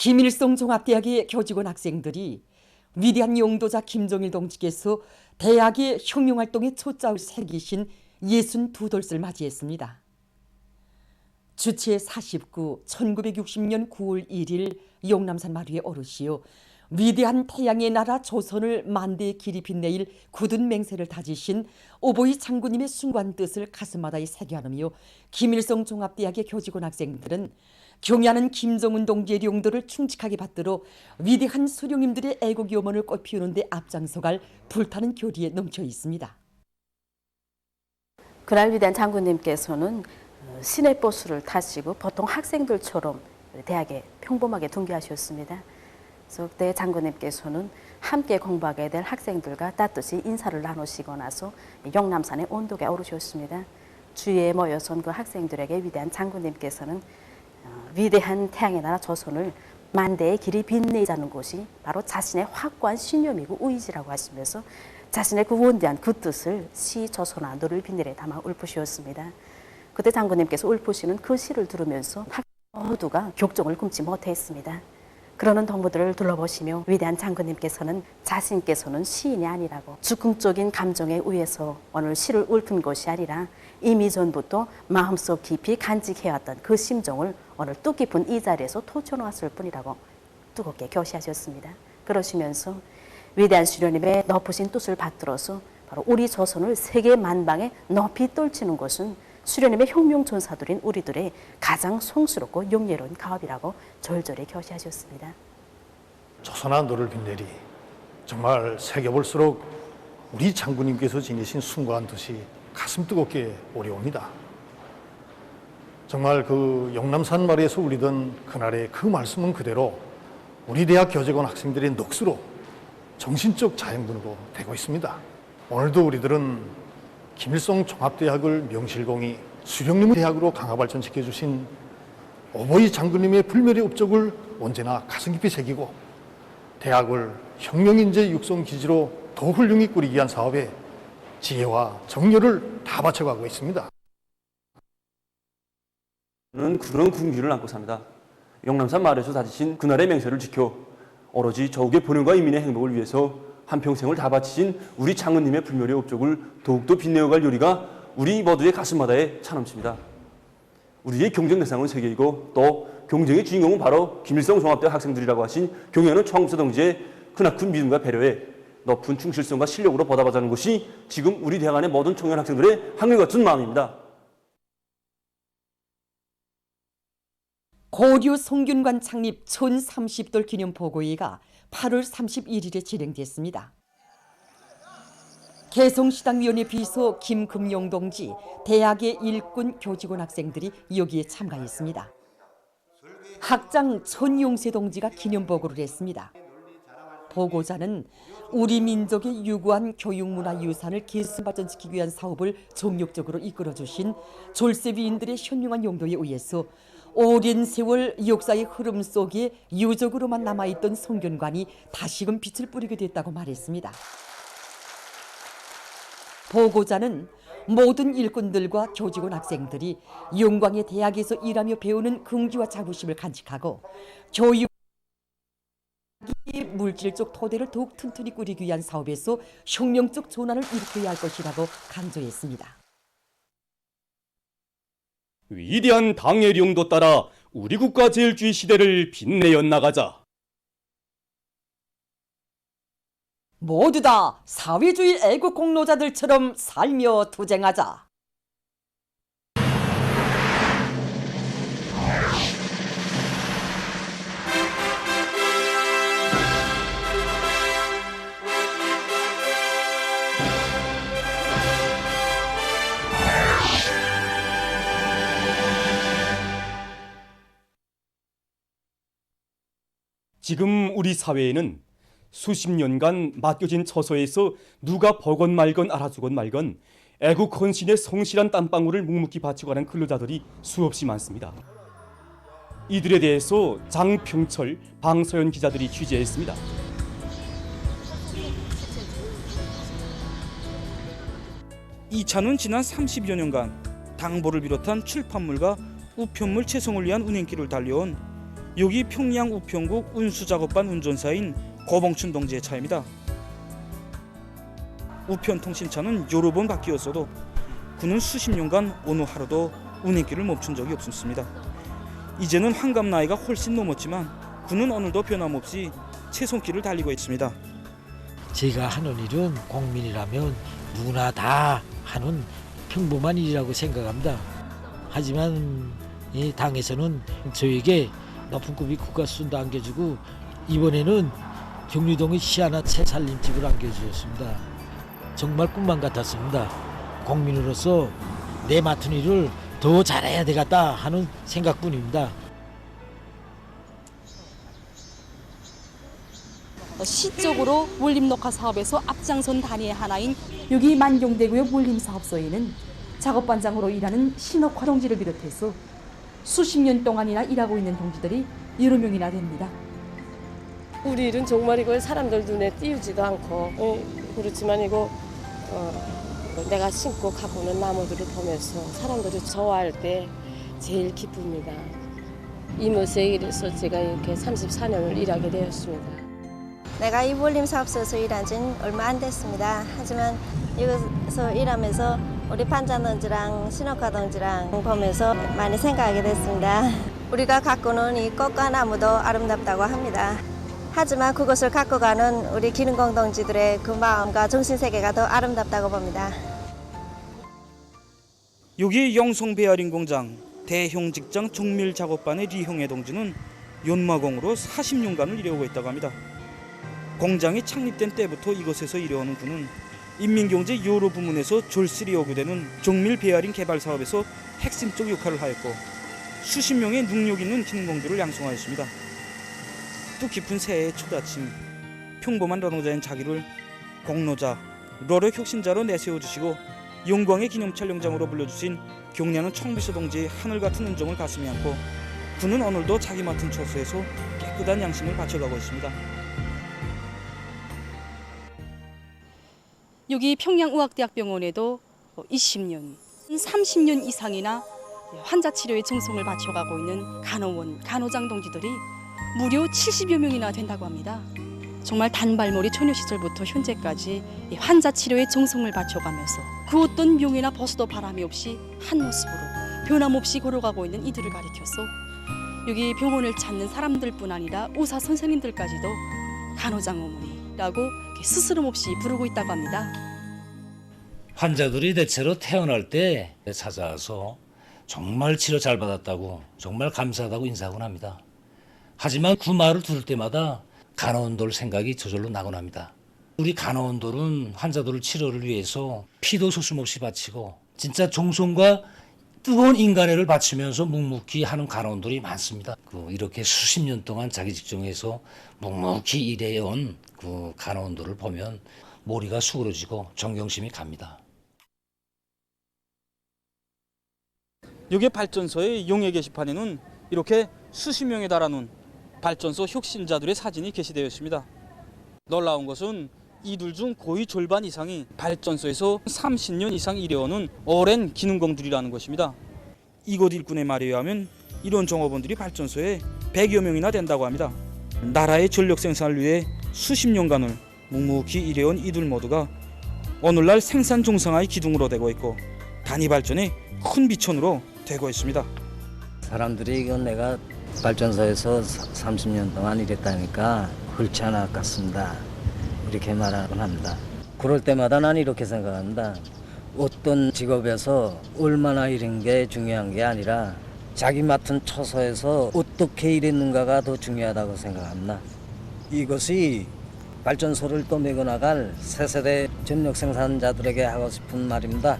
김일성 종합대학의 교직원 학생들이 위대한 용도자 김정일 동지께서 대학의 혁명활동에 초짜를 새기신 62돌을 맞이했습니다. 주체 49, 1960년 9월 1일 용남산 마루에 오르시어 위대한 태양의 나라 조선을 만대의 길이 빛내일 굳은 맹세를 다지신 오보이 장군님의 숭고한 뜻을 가슴마다에 새겨하며 김일성 종합대학의 교직원 학생들은 경애하는 김정은 동지의 용도를 충직하게 받들어 위대한 수령님들의 애국 염원을 꽃피우는 데 앞장서갈 불타는 교리에 넘쳐 있습니다. 그날 위대한 장군님께서는 시내버스를 타시고 보통 학생들처럼 대학에 평범하게 등교하셨습니다. 그래서 그때 장군님께서는 함께 공부하게 될 학생들과 따뜻이 인사를 나누시고 나서 용남산의 언덕에 오르셨습니다. 주위에 모여선 그 학생들에게 위대한 장군님께서는 위대한 태양의 나라 조선을 만대의 길이 빛내자는 것이 바로 자신의 확고한 신념이고 의지라고 하시면서 자신의 그 원대한 그 뜻을 시 조선아 너를 빛내래 담아 읊으셨습니다. 그때 장군님께서 읊으시는 그 시를 들으면서 학생 모두가 격정을 금치 못했습니다. 그러는 동무들을 둘러보시며 위대한 장군님께서는 자신께서는 시인이 아니라고 즉흥적인 감정에 의해서 오늘 시를 읊은 것이 아니라 이미 전부터 마음속 깊이 간직해왔던 그 심정을 오늘 뜻깊은 이 자리에서 토쳐놓았을 뿐이라고 뜨겁게 교시하셨습니다. 그러시면서 위대한 수령님의 높으신 뜻을 받들어서 바로 우리 조선을 세계 만방에 높이 떨치는 것은 수령님의 혁명 전사들인 우리들의 가장 성스럽고 영예로운 가업이라고 절절히 교시하셨습니다. 조선아 너를 빛내리. 정말 새겨볼수록 우리 장군님께서 지니신 숭고한 뜻이 가슴 뜨겁게 오려옵니다. 정말 그 영남산 마루에서 울리던 그날의 그 말씀은 그대로 우리 대학 교직원 학생들의 넋으로 정신적 자양분으로 되고 있습니다. 오늘도 우리들은 김일성 종합대학을 명실공히 수령님 대학으로 강화발전시켜 주신 오보이 장군님의 불멸의 업적을 언제나 가슴 깊이 새기고 대학을 혁명인재 육성 기지로 더 훌륭히 꾸리기 위한 사업에 지혜와 정열을 다 바쳐가고 있습니다. 저는 그런 군기를 안고 삽니다. 영남산 마을에서 다지신 그날의 맹세를 지켜 오로지 저국의 본연과 인민의 행복을 위해서 한평생을 다 바치신 우리 장군님의 불멸의 업적을 더욱더 빛내어갈 요리가 우리 모두의 가슴마다에 차넘칩니다. 우리의 경쟁 대상은 세계이고 또 경쟁의 주인공은 바로 김일성 종합대학 학생들이라고 하신 경애하는 총무사 동지의 크나큰 믿음과 배려에 높은 충실성과 실력으로 보답하자는 것이 지금 우리 대학 안의 모든 청년 학생들의 한결같은 마음입니다. 고려 성균관 창립 1030돌 기념 보고회가 8월 31일에 진행됐습니다. 개성시당위원회 비서 김금용 동지, 대학의 일꾼 교직원 학생들이 여기에 참가했습니다. 학장 천용세 동지가 기념 보고를 했습니다. 보고자는 우리 민족의 유구한 교육문화 유산을 계승발전시키기 위한 사업을 정력적으로 이끌어주신 졸세위인들의 현명한 용도에 의해서 오랜 세월 역사의 흐름 속에 유적으로만 남아있던 성균관이 다시금 빛을 뿌리게 됐다고 말했습니다. 보고자는 모든 일꾼들과 교직원 학생들이 영광의 대학에서 일하며 배우는 긍지와 자부심을 간직하고 교육 물질적 토대를 더욱 튼튼히 꾸리기 위한 사업에서 혁명적 전환을 일으켜야 할 것이라고 강조했습니다. 위대한 당의 용도 따라 우리 국가 제일주의 시대를 빛내어 나가자. 모두 다 사회주의 애국 공로자들처럼 살며 투쟁하자. 지금 우리 사회에는 수십 년간 맡겨진 처소에서 누가 보건 말건 알아주건 말건 애국 헌신의 성실한 땀방울을 묵묵히 바치고 가는 근로자들이 수없이 많습니다. 이들에 대해서 장평철, 방서연 기자들이 취재했습니다. 이 차는 지난 30여 년간 당보를 비롯한 출판물과 우편물 채송을 위한 운행길을 달려온 여기 평양 우평국 운수작업반 운전사인 고봉춘 동지의 차입니다. 우편통신차는 여러 번 바뀌었어도 그는 수십 년간 어느 하루도 운행길을 멈춘 적이 없었습니다. 이제는 환갑 나이가 훨씬 넘었지만 그는 오늘도 변함없이 채손길을 달리고 있습니다. 제가 하는 일은 국민이라면 누구나 다 하는 평범한 일이라고 생각합니다. 하지만 이 당에서는 저에게 높은 급의 국가수준도 안겨주고 이번에는 경리동의 시아나 새살림집을 안겨주었습니다. 정말 꿈만 같았습니다. 국민으로서 내 맡은 일을 더 잘해야 되겠다 하는 생각뿐입니다. 시적으로 몰림 녹화 사업에서 앞장선 단위의 하나인 여기 만경대구의 몰림 사업소에는 작업반장으로 일하는 신옥화 동지를 비롯해서 수십 년 동안이나 일하고 있는 동지들이 여러 명이나 됩니다. 우리 일은 정말 이걸 사람들 눈에 띄우지도 않고 그렇지만 이거 내가 심고 가꾸는 나무들을 보면서 사람들이 좋아할 때 제일 기쁩니다. 이모세 일에서 제가 이렇게 34년을 일하게 되었습니다. 내가 이 몰림 사업소에서 일한 지는 얼마 안 됐습니다. 하지만 여기서 일하면서 우리 판자동지랑 신옥화 동지랑 보면서 많이 생각하게 됐습니다. 우리가 가꾸는 이 꽃과 나무도 아름답다고 합니다. 하지만 그것을 갖고 가는 우리 기능공 동지들의 그 마음과 정신세계가 더 아름답다고 봅니다. 여기 영송 베어링 공장 대형 직장 정밀 작업반의 리형애 동지는 연마공으로 40년간을 일해오고 있다고 합니다. 공장이 창립된 때부터 이곳에서 일해오는 그는 인민경제 여러 부문에서 졸실이 요구되는 정밀 베어링 개발 사업에서 핵심적 역할을 하였고 수십 명의 능력 있는 기능공들을 양성하였습니다. 뜻깊은 새해의 첫 아침, 평범한 노동자인 자기를 공로자, 노력 혁신자로 내세워주시고 영광의 기념 촬영장으로 불러주신 경례하는 청비서 동지의 하늘같은 은정을 가슴에 안고 그는 오늘도 자기 맡은 처소에서 깨끗한 양심을 바쳐가고 있습니다. 여기 평양의학대학병원에도 20년, 30년 이상이나 환자 치료에 정성을 바쳐가고 있는 간호원, 간호장 동지들이 무려 70여 명이나 된다고 합니다. 정말 단발머리 처녀 시절부터 현재까지 환자 치료에 정성을 바쳐가면서 그 어떤 명예나 버스도 바람이 없이 한 모습으로 변함없이 걸어가고 있는 이들을 가리켜서 여기 병원을 찾는 사람들뿐 아니라 의사 선생님들까지도 간호장 어머니라고 스스럼 없이 부르고 있다고 합니다. 환자들이 대체로 태어날 때 찾아와서 정말 치료 잘 받았다고 정말 감사하다고 인사하곤 합니다. 하지만 그 말을 들을 때마다 간호원들 생각이 저절로 나곤 합니다. 우리 간호원들은 환자들 치료를 위해서 피도 소슴없이 바치고 진짜 정성과 뜨거운 인간애를 바치면서 묵묵히 하는 간호원들이 많습니다. 이렇게 수십 년 동안 자기 직종에서 묵묵히 일해온 그 간호원들을 보면 머리가 수그러지고 존경심이 갑니다. 여기 발전소의 용해 게시판에는 이렇게 수십 명에 달하는 발전소 혁신자들의 사진이 게시되어 있습니다. 놀라운 것은 이들 중 거의 절반 이상이 발전소에서 30년 이상 일해오는 오랜 기능공들이라는 것입니다. 이곳 일꾼의 말에 의하면 이런 종업원들이 발전소에 100여 명이나 된다고 합니다. 나라의 전력 생산을 위해 수십 년간을 묵묵히 일해온 이들 모두가 오늘날 생산 정상화의 기둥으로 되고 있고 단위 발전의 큰 비천으로 되고 있습니다. 사람들이 이건 내가 발전소에서 30년 동안 일했다니까 옳지 않을 것 같습니다. 이렇게 말하곤 합니다. 그럴 때마다 난 이렇게 생각합니다. 어떤 직업에서 얼마나 일한 게 중요한 게 아니라 자기 맡은 처소에서 어떻게 일했는가가 더 중요하다고 생각합니다. 이것이 발전소를 또 메고 나갈 새 세대 전력 생산자들에게 하고 싶은 말입니다.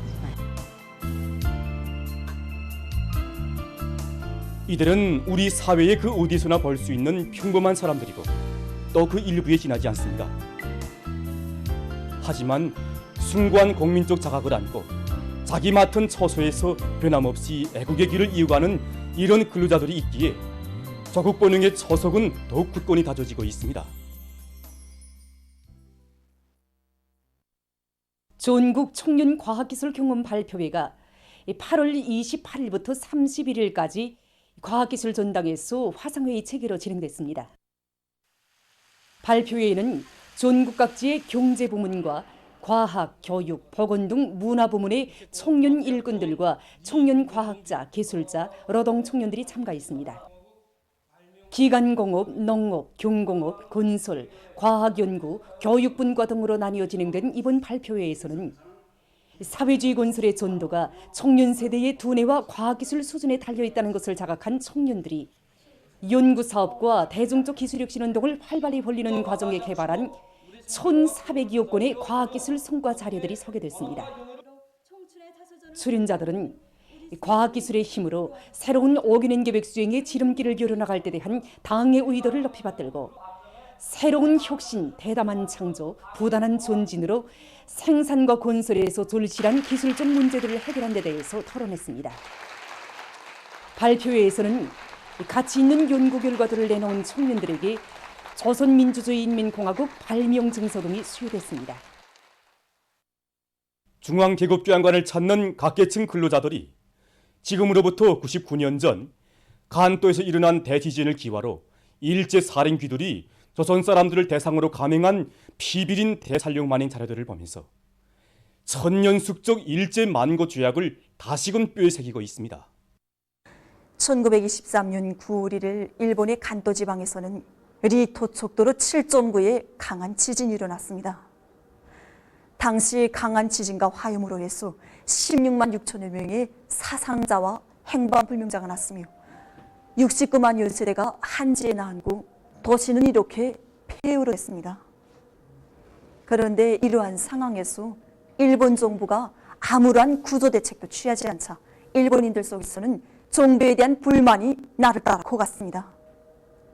이들은 우리 사회의 그 어디서나 볼 수 있는 평범한 사람들이고 또 그 일부에 지나지 않습니다. 하지만 숭고한 국민적 자각을 안고 자기 맡은 처소에서 변함없이 애국의 길을 이어가는 이런 근로자들이 있기에 조국 번영의 초석은 더욱 굳건히 다져지고 있습니다. 전국 청년 과학기술 경험 발표회가 8월 28일부터 31일까지 과학기술 전당에서 화상회의 체계로 진행됐습니다. 발표회에는 전국 각지의 경제부문과 과학, 교육, 보건 등 문화부문의 청년 일꾼들과 청년 과학자, 기술자, 노동 청년들이 참가했습니다. 기간공업, 농업, 경공업, 건설, 과학연구, 교육분과 등으로 나뉘어 진행된 이번 발표회에서는 사회주의 건설의 전도가 청년 세대의 두뇌와 과학기술 수준에 달려있다는 것을 자각한 청년들이 연구사업과 대중적 기술혁신 운동을 활발히 벌리는 과정에 개발한 1,400여 건의 과학기술 성과 자료들이 소개됐습니다. 출연자들은 과학기술의 힘으로 새로운 5개년 계획 수행의 지름길을 열어나갈 데 대한 당의 의도를 높이 받들고 새로운 혁신, 대담한 창조, 부단한 전진으로 생산과 건설에서 절실한 기술적 문제들을 해결한 데 대해서 토론했습니다. 발표회에서는 가치 있는 연구 결과들을 내놓은 청년들에게 조선민주주의인민공화국 발명증서 등이 수여됐습니다. 중앙계급교양관을 찾는 각계층 근로자들이 지금으로부터 99년 전 간도에서 일어난 대지진을 기화로 일제 살인귀들이 조선 사람들을 대상으로 감행한 피비린 대살령 만행 자료들을 보면서 천년숙적 일제 만고 죄악을 다시금 뼈에 새기고 있습니다. 1923년 9월 1일 일본의 간도 지방에서는 리토 척도로 7.9의 강한 지진이 일어났습니다. 당시 강한 지진과 화염으로 해서 16만 6천여 명의 사상자와 행방불명자가 났으며 69만여 세대가 한지에 난고 도시는 이렇게 폐허를 했습니다. 그런데 이러한 상황에서 일본 정부가 아무런 구조대책도 취하지 않자 일본인들 속에서는 정부에 대한 불만이 나를 따라 커갔습니다.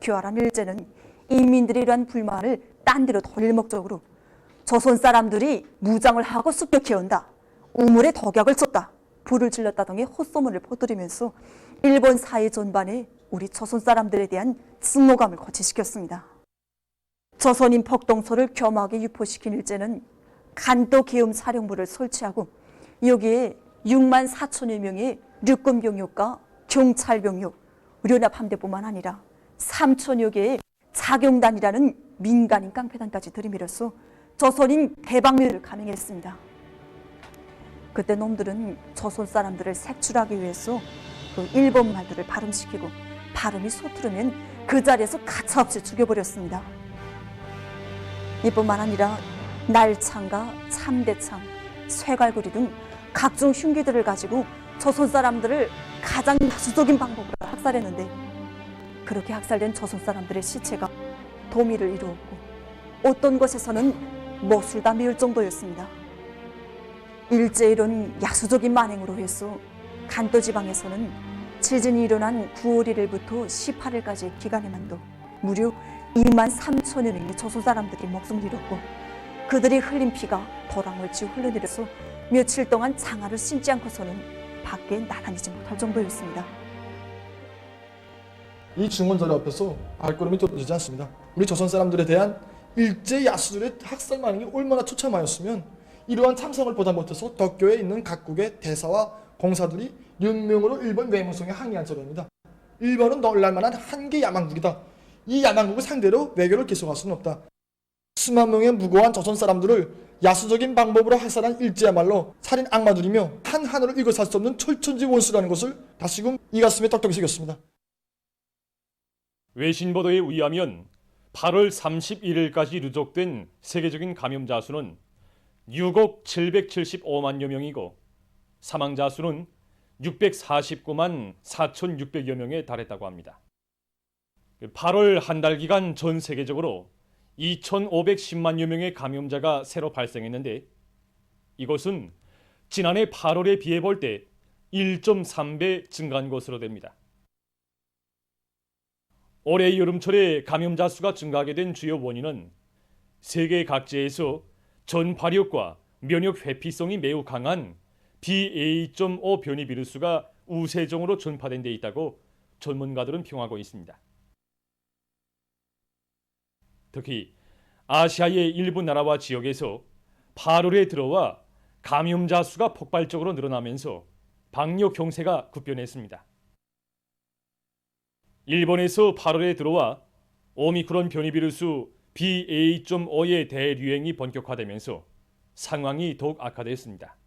교활한 일제는 인민들의 이러한 불만을 딴 데로 돌릴 목적으로 조선 사람들이 무장을 하고 습격해온다, 우물에 독약을 쳤다, 불을 질렀다 등의 헛소문을 퍼뜨리면서 일본 사회 전반에 우리 조선 사람들에 대한 증오감을 고취시켰습니다. 조선인 폭동소를 겸하게 유포시킨 일제는 간도 계엄 사령부를 설치하고 여기에 6만 4천여 명의 육군병력과 경찰병력, 연합함대뿐만 아니라 3천여 개의 자경단이라는 민간인 깡패단까지 들이밀어서 조선인 대방멸을 감행했습니다. 그때 놈들은 조선 사람들을 색출하기 위해서 그 일본 말들을 발음시키고 발음이 서투르면 그 자리에서 가차없이 죽여버렸습니다. 이뿐만 아니라 날창과 참대창, 쇠갈고리 등 각종 흉기들을 가지고 조선 사람들을 가장 야수적인 방법으로 학살했는데 그렇게 학살된 조선 사람들의 시체가 도미를 이루었고 어떤 곳에서는 못을 다 메울 정도였습니다. 일제의 이런 야수적인 만행으로 해서 간도 지방에서는 지진이 일어난 9월 1일부터 18일까지 기간에만도 무려 2만 3천여 명의 조선 사람들이 목숨을 잃었고 그들이 흘린 피가 도랑을치 흘러내려서 며칠 동안 장화를 신지 않고서는 밖에 나다니지 못할 정도였습니다. 이 증언자료 앞에서 발걸음이 떨어지지 않습니다. 우리 조선 사람들에 대한 일제 야수들의 학살 만행이 얼마나 처참하였으면 이러한 참상을 보다 못해서 도쿄에 있는 각국의 대사와 공사들이 연명으로 일본 외무성에 항의한 자료입니다. 일본은 놀랄만한 한계 야망국이다. 이 야망국을 상대로 외교를 계속할 수는 없다. 수만 명의 무고한 조선 사람들을 야수적인 방법으로 학살한 일제야말로 살인 악마들이며 한 하늘을 읽어살 수 없는 철천지 원수라는 것을 다시금 이 가슴에 떡떡이 새겼습니다. 외신 보도에 의하면 8월 31일까지 누적된 세계적인 감염자 수는 6억 775만여 명이고 사망자 수는 649만 4,600여 명에 달했다고 합니다. 8월 한 달 기간 전 세계적으로 2,510만여 명의 감염자가 새로 발생했는데 이것은 지난해 8월에 비해 볼 때 1.3배 증가한 것으로 됩니다. 올해 여름철에 감염자 수가 증가하게 된 주요 원인은 세계 각지에서 전파력과 면역 회피성이 매우 강한 BA.5 변이 비루스가 우세종으로 전파된 데 있다고 전문가들은 평하고 있습니다. 특히 아시아의 일부 나라와 지역에서 8월에 들어와 감염자 수가 폭발적으로 늘어나면서 방역 형세가 급변했습니다. 일본에서 8월에 들어와 오미크론 변이 비루스 BA.5의 대유행이 본격화되면서 상황이 더욱 악화됐습니다.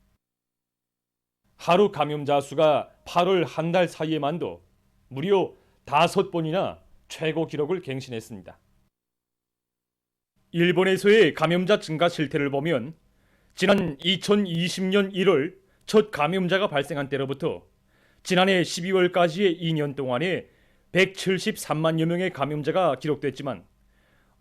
하루 감염자 수가 8월 한 달 사이에만도 무려 5번이나 최고 기록을 갱신했습니다. 일본에서의 감염자 증가 실태를 보면 지난 2020년 1월 첫 감염자가 발생한 때로부터 지난해 12월까지의 2년 동안에 173만여 명의 감염자가 기록됐지만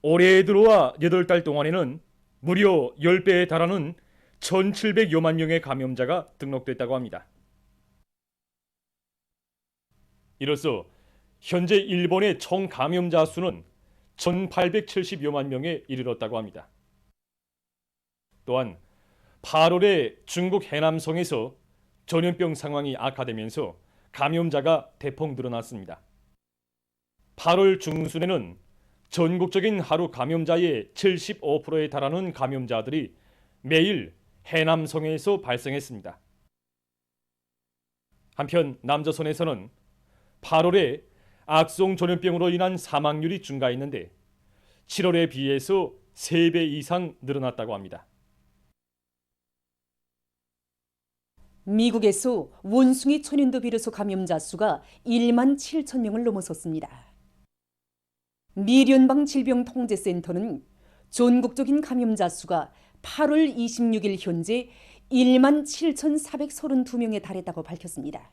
올해에 들어와 8달 동안에는 무려 10배에 달하는 1,700여만 명의 감염자가 등록됐다고 합니다. 이로써 현재 일본의 총 감염자 수는 1,870여만 명에 이르렀다고 합니다. 또한 8월에 중국 해남성에서 전염병 상황이 악화되면서 감염자가 대폭 늘어났습니다. 8월 중순에는 전국적인 하루 감염자의 75%에 달하는 감염자들이 매일 해남성에서 발생했습니다. 한편 남조선에서는 8월에 악성 전염병으로 인한 사망률이 증가했는데 7월에 비해서 3배 이상 늘어났다고 합니다. 미국에서 원숭이 천연두 비루스 감염자 수가 1만 7천 명을 넘어섰습니다. 미련방질병통제센터는 전국적인 감염자 수가 8월 26일 현재 1만 7,432명에 달했다고 밝혔습니다.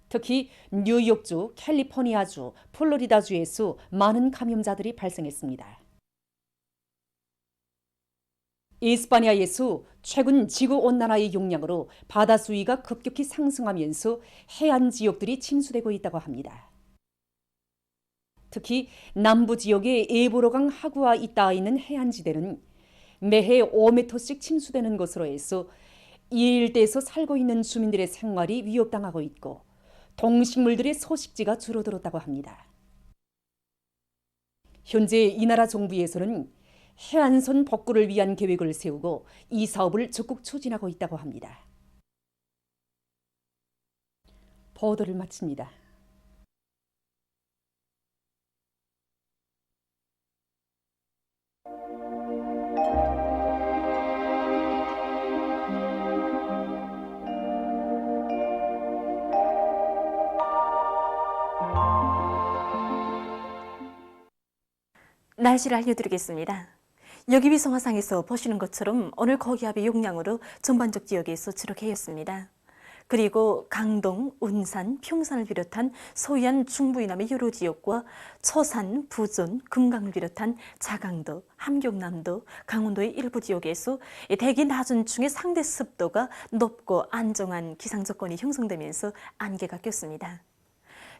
특히 뉴욕주, 캘리포니아주, 플로리다주에서 많은 감염자들이 발생했습니다. 이스파니아에서 최근 지구온난화의 영향으로 바다 수위가 급격히 상승하면서 해안 지역들이 침수되고 있다고 합니다. 특히 남부 지역의 에보로강 하구와 잇닿아 있는 해안지대는 매해 5m씩 침수되는 것으로 해서 이 일대에서 살고 있는 주민들의 생활이 위협당하고 있고 동식물들의 서식지가 줄어들었다고 합니다. 현재 이 나라 정부에서는 해안선 복구를 위한 계획을 세우고 이 사업을 적극 추진하고 있다고 합니다. 보도를 마칩니다. 날씨를 알려드리겠습니다. 여기위성 화상에서 보시는 것처럼 오늘 고기압의 용량으로 전반적 지역에서 지록해였습니다. 그리고 강동, 운산, 평산을 비롯한 서해안 중부 이남의 여러 지역과 처산, 부전, 금강을 비롯한 자강도, 함경남도, 강원도의 일부 지역에서 대기 낮은 중에 상대 습도가 높고 안정한 기상 조건이 형성되면서 안개가 꼈습니다.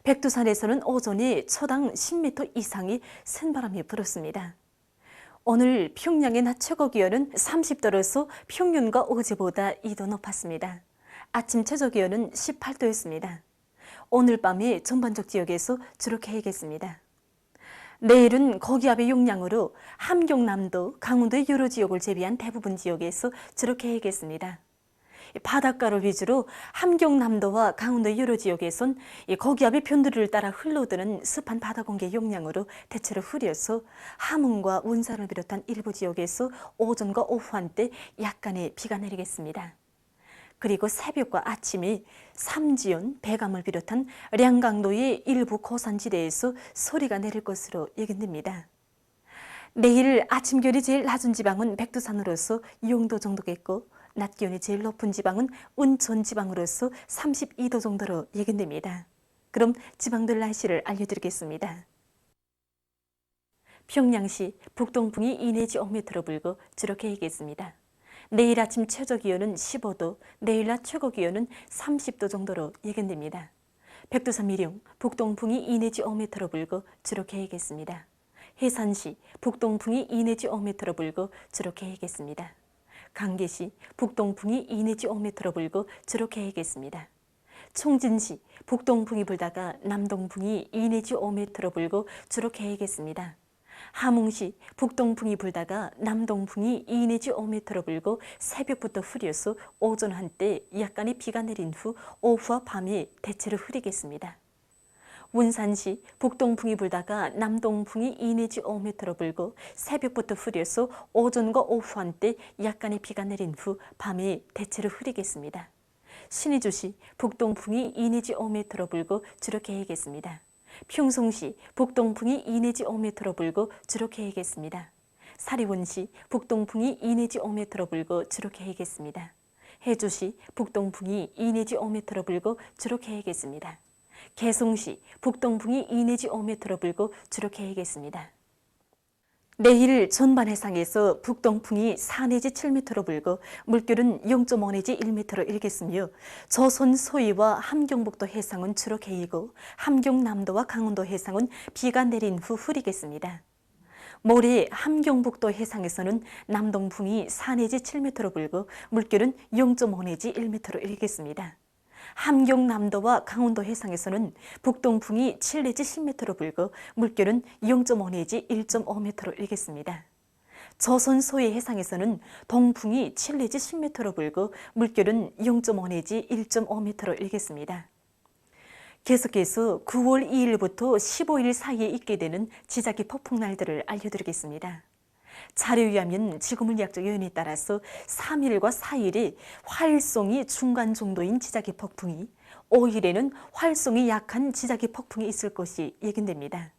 백두산에서는 오전에 초당 10m 이상의 센 바람이 불었습니다. 오늘 평양의 낮 최고 기온은 30도로서 평균과 어제보다 2도 높았습니다. 아침 최저 기온은 18도였습니다. 오늘 밤에 전반적 지역에서 주룩해야겠습니다. 내일은 고기압의 용량으로 함경남도, 강원도의 여러 지역을 제외한 대부분 지역에서 주룩해야겠습니다. 바닷가를 위주로 함경남도와 강원도 여러 지역에선 고기압의 변두리를 따라 흘러드는 습한 바다 공기 용량으로 대체로 흐려서 함흥과 운산을 비롯한 일부 지역에서 오전과 오후 한때 약간의 비가 내리겠습니다. 그리고 새벽과 아침에 삼지연, 배감을 비롯한 량강도의 일부 고산지대에서 소리가 내릴 것으로 예견됩니다. 내일 아침 기온이 제일 낮은 지방은 백두산으로서 0도 정도겠고 낮 기온이 제일 높은 지방은 운천 지방으로서 32도 정도로 예견됩니다. 그럼 지방별 날씨를 알려드리겠습니다. 평양시 북동풍이 2 내지 5m로 불고 주룩해야겠습니다. 내일 아침 최저 기온은 15도, 내일 낮 최고 기온은 30도 정도로 예견됩니다. 백두산 미령 북동풍이 2 내지 5m로 불고 주룩해야겠습니다. 해산시 북동풍이 2 내지 5m로 불고 주룩해야겠습니다. 강계시 북동풍이 2 내지 5m로 불고 주룩해야겠습니다. 총진시 북동풍이 불다가 남동풍이 2 내지 5m로 불고 주룩해야겠습니다. 함흥시 북동풍이 불다가 남동풍이 2 내지 5m로 불고 새벽부터 흐려서 오전 한때 약간의 비가 내린 후 오후와 밤에 대체로 흐리겠습니다. 운산시 북동풍이 불다가 남동풍이 2 내지 5m로 불고 새벽부터 흐려서 오전과 오후 한때 약간의 비가 내린 후 밤에 대체로 흐리겠습니다. 신의주시 북동풍이 2 내지 5m로 불고 주로 개이겠습니다. 평송시 북동풍이 2 내지 5m로 불고 주로 개이겠습니다. 사리원시 북동풍이 2 내지 5m로 불고 주로 개이겠습니다. 해주시 북동풍이 2 내지 5m로 불고 주로 개이겠습니다. 개송시 북동풍이 2 내지 5m로 불고 주로 개이겠습니다. 내일 전반 해상에서 북동풍이 4 내지 7m로 불고 물결은 0.5 내지 1m로 일겠으며 조선 소위와 함경북도 해상은 주로 개이고 함경남도와 강원도 해상은 비가 내린 후 흐리겠습니다. 모레 함경북도 해상에서는 남동풍이 4 내지 7m로 불고 물결은 0.5 내지 1m로 일겠습니다. 함경남도와 강원도 해상에서는 북동풍이 7 내지 10m로 불고 물결은 0.5 내지 1.5m로 일겠습니다. 조선 소해 해상에서는 동풍이 7 내지 10m로 불고 물결은 0.5 내지 1.5m로 일겠습니다. 계속해서 9월 2일부터 15일 사이에 있게 되는 지자기 폭풍날들을 알려드리겠습니다. 자료에 의하면 지구물리학적 요인에 따라서 3일과 4일에 활성이 중간 정도인 지자기 폭풍이, 5일에는 활성이 약한 지자기 폭풍이 있을 것이 예견됩니다.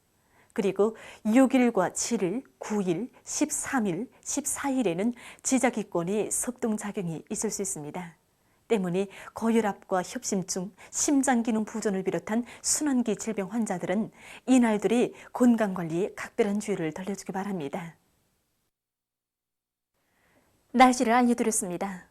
그리고 6일과 7일, 9일, 13일, 14일에는 지자기권의 석동작용이 있을 수 있습니다. 때문에 고혈압과 협심증, 심장기능 부전을 비롯한 순환기 질병 환자들은 이날들의 건강관리에 각별한 주의를 돌려주기 바랍니다. 날씨를 알려드렸습니다.